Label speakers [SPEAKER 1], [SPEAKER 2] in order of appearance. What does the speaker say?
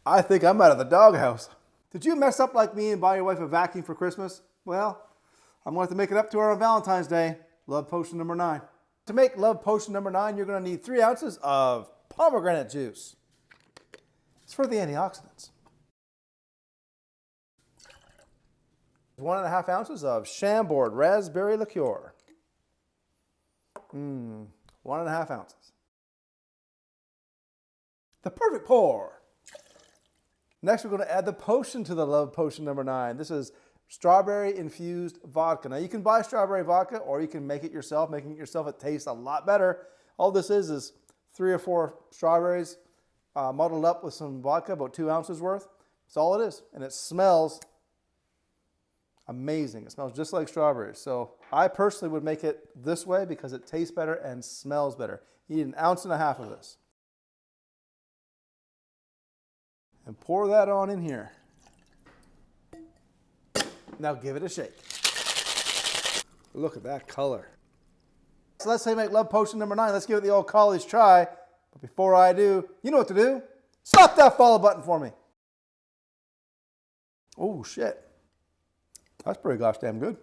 [SPEAKER 1] I think I'm out of the doghouse. Did you mess up like me and buy your wife a vacuum for Christmas? Well, I'm going to have to make it up to her on Valentine's Day. Love potion number 9. To make love potion number 9, you're going to need 3 ounces of pomegranate juice. It's for the antioxidants. 1.5 ounces of Chambord raspberry liqueur. 1.5 ounces. The perfect pour. Next, we're going to add the potion to the love potion number 9. This is Strawberry-Infused Vodka. Now, you can buy strawberry vodka or you can make it yourself. Making it yourself, it tastes a lot better. All this is 3 or 4 strawberries muddled up with some vodka, about 2 ounces worth. That's all it is. And it smells amazing. It smells just like strawberries. So I personally would make it this way because it tastes better and smells better. You need 1.5 ounces of this. And pour that on in here. Now give it a shake. Look at that color. So let's say make love potion number 9. Let's give it the old college try. But before I do, you know what to do. Slap that follow button for me. Oh shit. That's pretty gosh damn good.